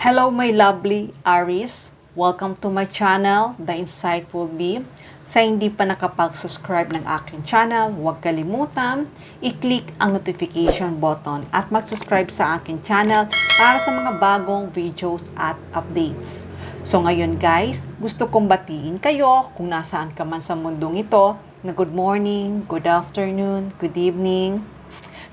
Hello my lovely Aries, welcome to my channel, The Insightful Bee. Sa hindi pa nakapag-subscribe ng aking channel, huwag kalimutan, i-click ang notification button at mag-subscribe sa aking channel para sa mga bagong videos at updates. So ngayon guys, gusto kong batiin kayo kung nasaan ka man sa mundong ito, na good morning, good afternoon, good evening.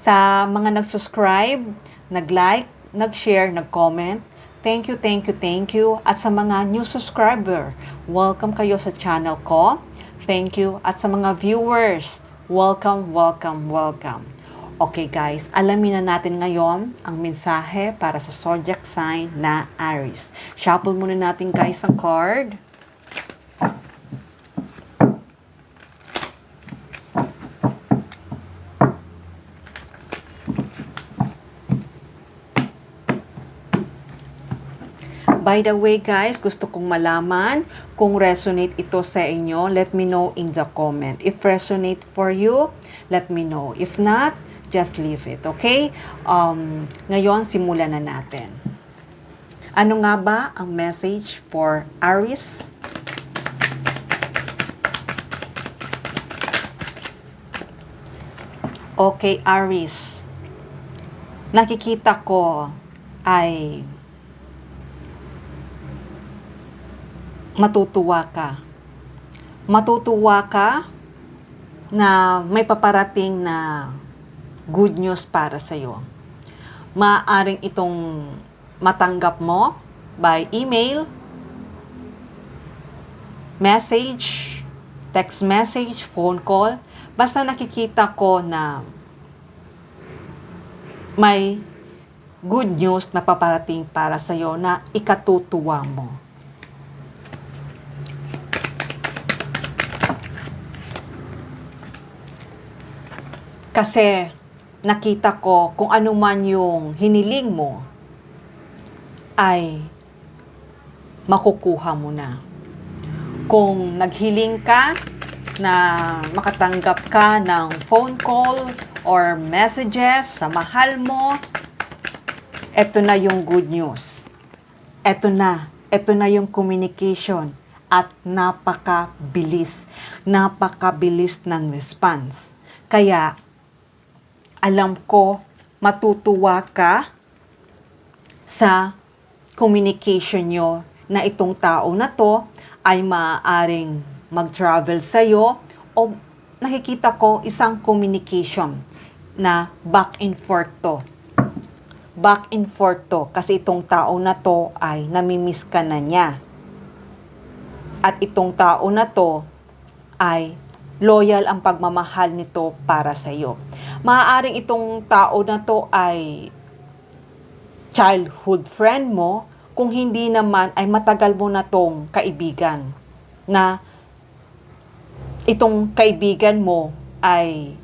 Sa mga nag-subscribe, nag-like, nag-share, nag-comment, thank you, thank you, thank you. At sa mga new subscriber, welcome kayo sa channel ko. Thank you. At sa mga viewers, welcome, welcome, welcome. Okay guys, alamin na natin ngayon ang mensahe para sa zodiac sign na Aries. Shuffle muna natin guys ang card. By the way guys, gusto kong malaman kung resonate ito sa inyo. Let me know in the comment. If resonate for you, let me know. If not, just leave it, okay? Ngayon, simulan na natin. Ano nga ba ang message for Aries? Okay, Aries. Nakikita ko ay matutuwa ka. Matutuwa ka na may paparating na good news para sa iyo. Maaaring itong matanggap mo by email, message, text message, phone call. Basta nakikita ko na may good news na paparating para sa iyo na ikatutuwa mo. Kasi nakita ko kung ano man yung hiniling mo ay makukuha mo na. Kung naghiling ka na makatanggap ka ng phone call or messages sa mahal mo, eto na yung good news. Eto na yung communication at napakabilis ng response. Kaya alam ko, matutuwa ka sa communication nyo na itong tao na to ay maaaring mag-travel sa'yo o nakikita ko isang communication na back and forth to. Back and forth to kasi itong tao na to ay namimiss ka na niya. At itong tao na to ay loyal ang pagmamahal nito para sa'yo. Maaaring itong tao na to ay childhood friend mo, kung hindi naman ay matagal mo na tong kaibigan. Na itong kaibigan mo ay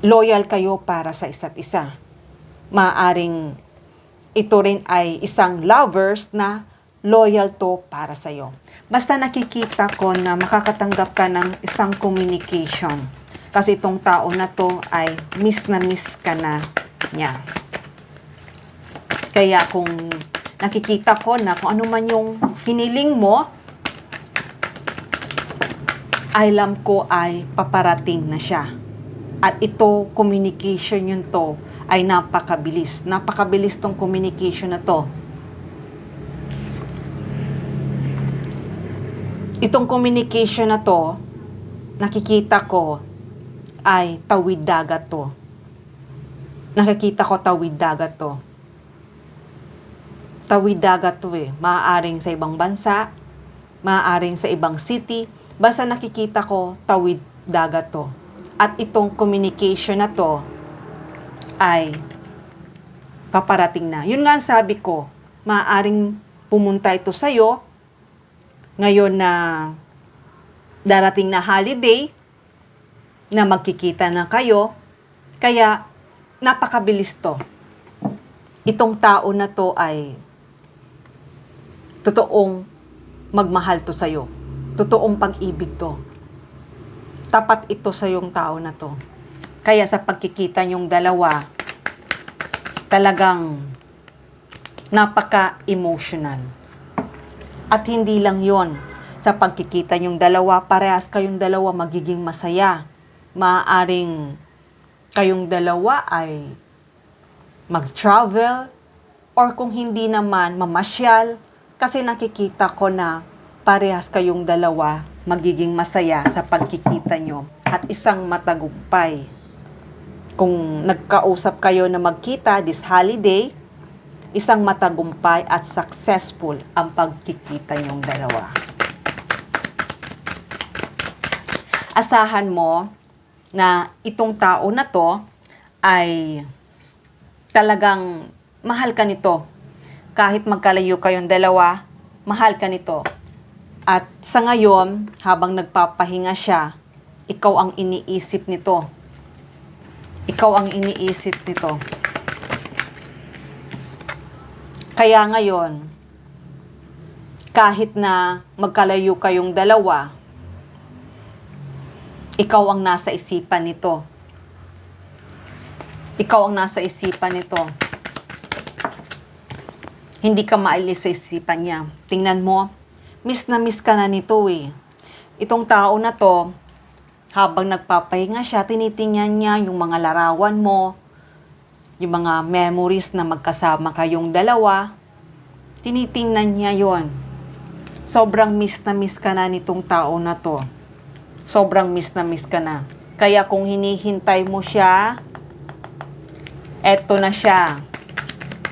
loyal kayo para sa isa't isa. Maaaring ito rin ay isang lovers na loyal to para sa'yo. Basta nakikita ko na makakatanggap ka ng isang communication. Kasi itong tao na to ay miss ka na niya. Kaya kung nakikita ko na kung ano man yung hiniling mo, alam ko ay paparating na siya. At ito, communication yun to, ay napakabilis. Napakabilis tong communication na to. Itong communication na to, nakikita ko, ay tawid dagat to. Nakikita ko tawid dagat to. Tawid dagat to eh. Maaaring sa ibang bansa, maaaring sa ibang city, basta nakikita ko tawid dagat to. At itong communication na to ay paparating na. Yun nga ang sabi ko, maaaring pumunta ito sa'yo ngayon na darating na holiday, na magkikita na kayo, kaya napakabilis to. Itong tao na to ay totoong magmahal to sa'yo. Totoong pag-ibig to. Tapat ito sa yung tao na to. Kaya sa pagkikita nyong dalawa, talagang Napaka-emotional. At hindi lang yon, sa pagkikita yung dalawa, parehas kayong dalawa magiging masaya. Maaaring kayong dalawa ay mag-travel, or kung hindi naman, mamasyal, kasi nakikita ko na parehas kayong dalawa magiging masaya sa pagkikita nyo at isang matagumpay. Kung nagkausap kayo na magkita this holiday, isang matagumpay at successful ang pagkikita nyong dalawa. Asahan mo na itong tao na to ay talagang mahal ka nito. Kahit magkalayo kayong dalawa, mahal ka nito. At sa ngayon, habang nagpapahinga siya, ikaw ang iniisip nito. Ikaw ang iniisip nito. Kaya ngayon, kahit na magkalayo kayong dalawa, ikaw ang nasa isipan nito. Ikaw ang nasa isipan nito. Hindi ka maalis sa isipan niya. Tingnan mo, miss na miss ka na nito eh. Itong tao na to, habang nagpapahinga siya, tinitingnan niya yung mga larawan mo, yung mga memories na magkasama kayong dalawa. Tinitingnan niya yon. Sobrang miss na miss ka na nitong tao na to. Sobrang miss na miss ka na. Kaya kung hinihintay mo siya, eto na siya.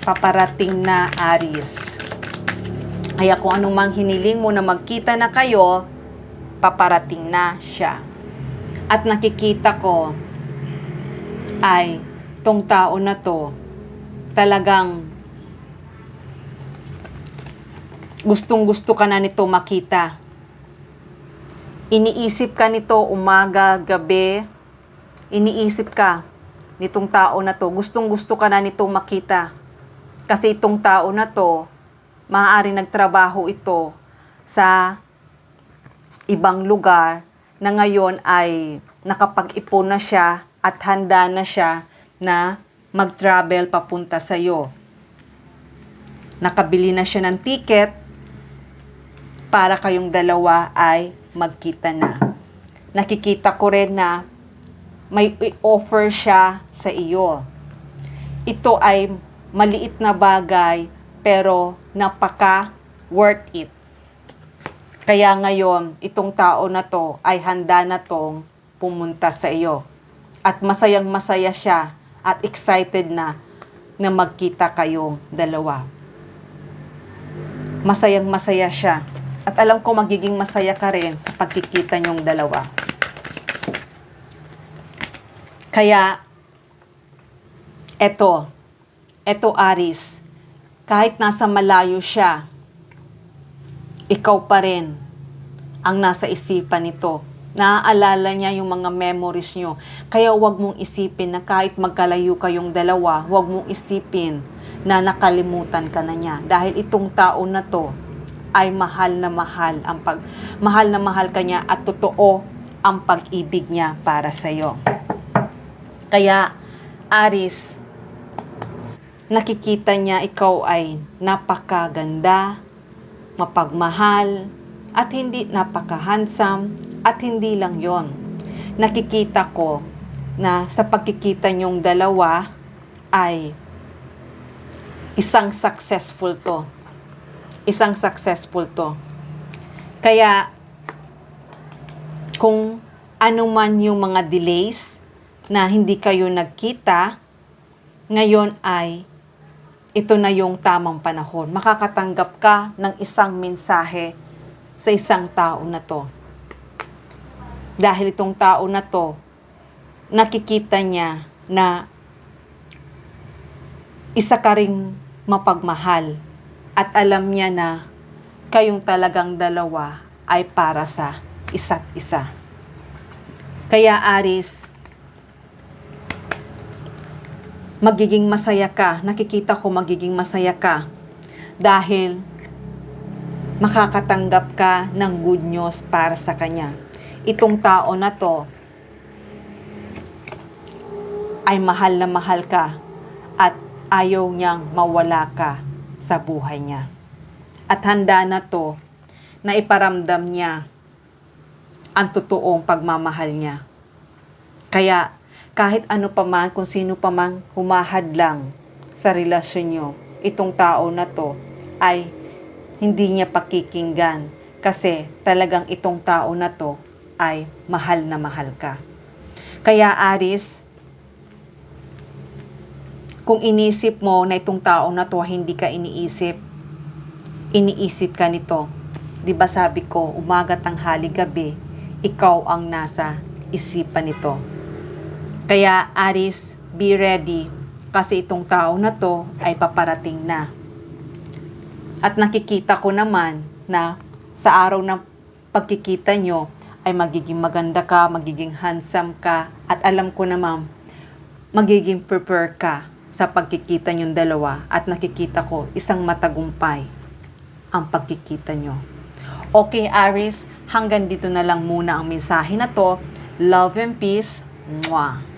Paparating na, Aries. Kaya kung anumang hiniling mo na magkita na kayo, paparating na siya. At nakikita ko ay tong tao na to talagang gustong-gusto ka na nito makita. Iniisip ka nito umaga, gabi. Iniisip ka nitong tao na to. Gustong-gusto ka na nito makita. Kasi itong tao na to, maaari nagtrabaho ito sa ibang lugar na ngayon ay nakapag-ipon na siya at handa na siya na mag-travel papunta sa iyo. Nakabili na siya ng ticket para kayong dalawa ay magkita na. Nakikita ko rin na may offer siya sa iyo. Ito ay maliit na bagay pero napaka worth it. Kaya ngayon, itong tao na to ay handa na tong pumunta sa iyo. At masayang masaya siya at excited na magkita kayong dalawa. Masayang masaya siya. At alam ko magiging masaya ka rin sa pagkikita niyong dalawa. Kaya, eto Aries, kahit nasa malayo siya, ikaw pa rin ang nasa isipan nito. Naaalala niya yung mga memories niyo. Kaya huwag mong isipin na kahit magkalayo kayong dalawa, huwag mong isipin na nakalimutan ka na niya. Dahil itong tao na to ay mahal na mahal ka niya at totoo ang pag-ibig niya para sa iyo. Kaya, Aries, nakikita niya ikaw ay napakaganda, mapagmahal, at hindi napaka-handsome, at hindi lang yon. Nakikita ko na sa pagkikita niyong dalawa ay isang successful to. Isang successful to. Kaya, kung ano man yung mga delays na hindi kayo nagkita, ngayon ay ito na yung tamang panahon. Makakatanggap ka ng isang mensahe sa isang tao na to. Dahil itong tao na to, nakikita niya na isa ka ring mapagmahal at alam niya na kayong talagang dalawa ay para sa isa't isa. Kaya Aries, magiging masaya ka. Nakikita ko magiging masaya ka dahil makakatanggap ka ng good news para sa kanya. Itong tao na to ay mahal na mahal ka at ayaw niyang mawala ka sa buhay niya. At handa na to na iparamdam niya ang totoong pagmamahal niya. Kaya kahit ano pa man, kung sino pa man humahadlang sa relasyon niyo, itong tao na to ay hindi niya pakikinggan kasi talagang itong tao na to ay mahal na mahal ka. Kaya Aries, kung inisip mo na itong tao na to hindi ka iniisip ka nito. 'Di ba sabi ko, umaga, tanghali, gabi, ikaw ang nasa isipan nito. Kaya Aries, be ready kasi itong tao na to ay paparating na. At nakikita ko naman na sa araw ng pagkikita nyo ay magiging maganda ka, magiging handsome ka, at alam ko naman magiging prepare ka sa pagkikita nyong dalawa, at nakikita ko isang matagumpay ang pagkikita nyo. Okay Aries, hanggang dito na lang muna ang mensahe na to. Love and peace. Mwah!